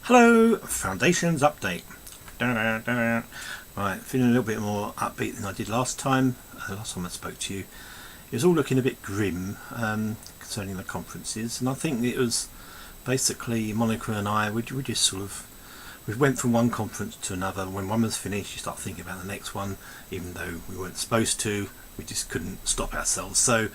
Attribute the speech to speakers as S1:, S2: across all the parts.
S1: Hello, Foundations Update. Right, feeling a little bit more upbeat than I did last time. Last time I spoke to you, it was all looking a bit grim concerning the conferences, and I think it was basically Monica and I, we just we went from one conference to another. When one was finished, you start thinking about the next one, even though we weren't supposed to. We just couldn't stop ourselves. So,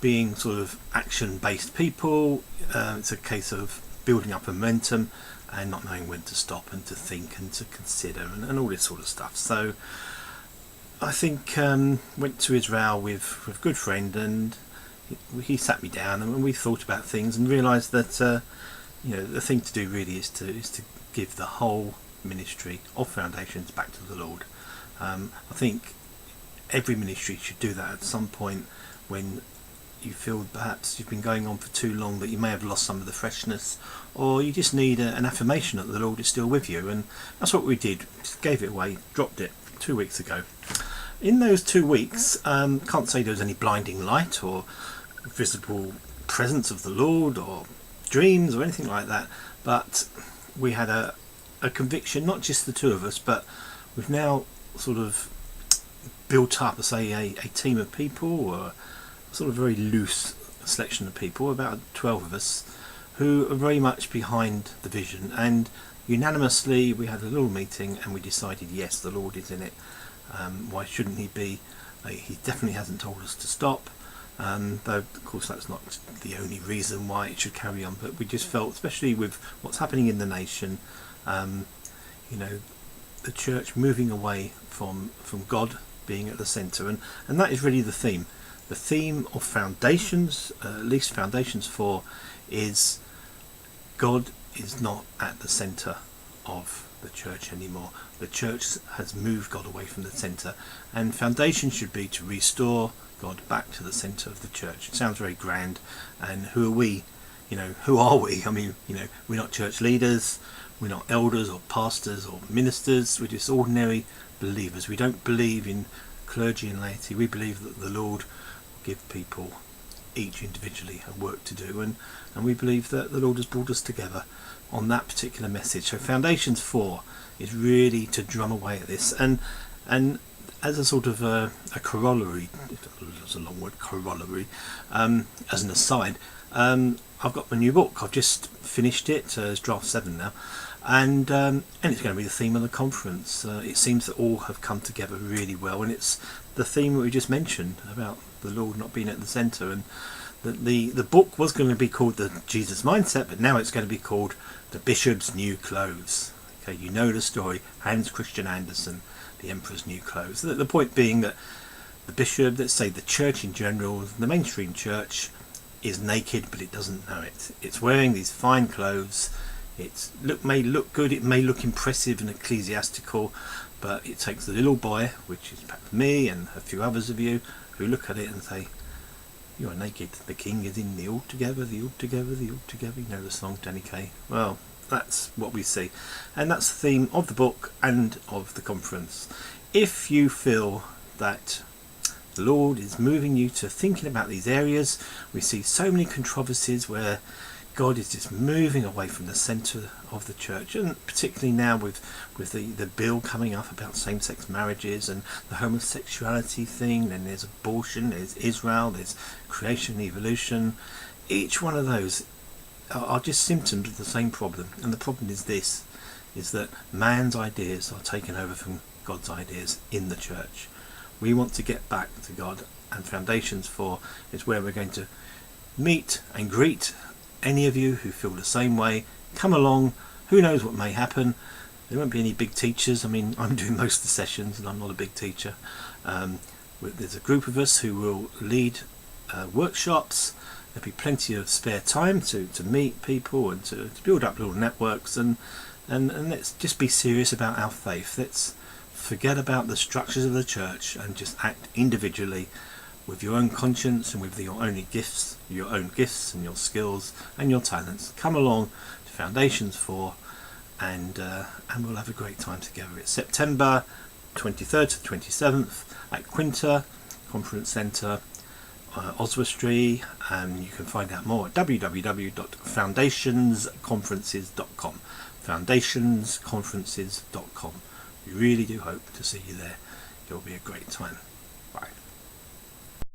S1: being sort of action-based people, it's a case of building up momentum and not knowing when to stop and to think and to consider and all this sort of stuff. So I think went to Israel with a good friend, and he sat me down and we thought about things and realised that the thing to do really is to give the whole ministry of Foundations back to the Lord. I think every ministry should do that at some point when you feel perhaps you've been going on for too long, that you may have lost some of the freshness, or you just need an affirmation that the Lord is still with you. And that's what we did. Just gave it away, dropped it 2 weeks ago. In those 2 weeks, can't say there was any blinding light or visible presence of the Lord or dreams or anything like that, but we had a conviction, not just the two of us, but we've now sort of built up, say, a team of people, or sort of very loose selection of people, about 12 of us, who are very much behind the vision. And unanimously we had a little meeting and we decided, yes, the Lord is in it. Why shouldn't he be? He definitely hasn't told us to stop, though of course that's not the only reason why it should carry on, but we just felt, especially with what's happening in the nation, the church moving away from God being at the centre, and that is really the theme. The theme of Foundations, at least Foundations 4, is God is not at the centre of the church anymore. The church has moved God away from the centre, and Foundations should be to restore God back to the centre of the church. It sounds very grand, and who are we? Who are we? I mean, we're not church leaders, we're not elders or pastors or ministers, we're just ordinary believers. We don't believe in clergy and laity. We believe that the Lord give people each individually a work to do, and we believe that the Lord has brought us together on that particular message. So Foundations 4 is really to drum away at this, and as a sort of a corollary, that's a long word, corollary, as an aside, I've got my new book. I've just finished it. It's draft 7 now, and it's going to be the theme of the conference. It seems that all have come together really well, and it's the theme that we just mentioned about the Lord not being at the centre. And the book was going to be called The Jesus Mindset, but now it's going to be called The Bishop's New Clothes. Okay, you know the story, Hans Christian Andersen, the Emperor's New Clothes. The point being that the bishop, let's say the church in general, the mainstream church, is naked, but it doesn't know it. It's wearing these fine clothes. It may look good, it may look impressive and ecclesiastical, but it takes the little boy, which is perhaps me and a few others of you, who look at it and say, "You are naked. The king is in the altogether, the altogether, the altogether." You know the song, Danny Kaye. Well, that's what we see, and that's the theme of the book and of the conference. If you feel that the Lord is moving you to thinking about these areas, we see so many controversies where God is just moving away from the centre of the church, and particularly now with the bill coming up about same-sex marriages and the homosexuality thing. Then there's abortion, there's Israel, there's creation and evolution. Each one of those are just symptoms of the same problem, and the problem is this, is that man's ideas are taken over from God's ideas in the church. We want to get back to God, and Foundations 4 is where we're going to meet and greet any of you who feel the same way. Come along. Who knows what may happen? There won't be any big teachers. I mean, I'm doing most of the sessions and I'm not a big teacher. There's a group of us who will lead workshops. There'll be plenty of spare time to meet people and to build up little networks, and let's just be serious about our faith. Let's forget about the structures of the church and just act individually with your own conscience and with your own gifts and your skills and your talents. Come along to Foundations 4, and we'll have a great time together. It's September 23rd to 27th at Quinta Conference Centre, Oswestry, and you can find out more at www.foundationsconferences.com. foundationsconferences.com. We really do hope to see you there. It will be a great time. Bye.